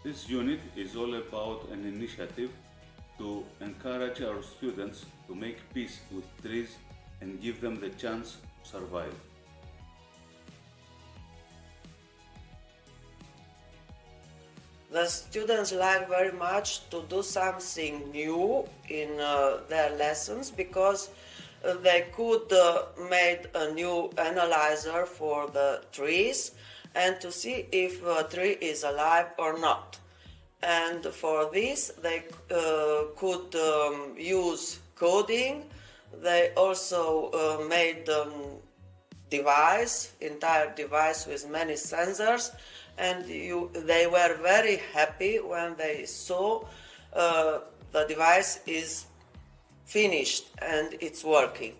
This unit is all about an initiative to encourage our students to make peace with trees and give them the chance to survive. The students like very much to do something new in their lessons because they could make a new analyzer for the trees and to see if a tree is alive or not. And for this they could use coding. They also made entire device with many sensors, and they were very happy when they saw the device is finished and it's working.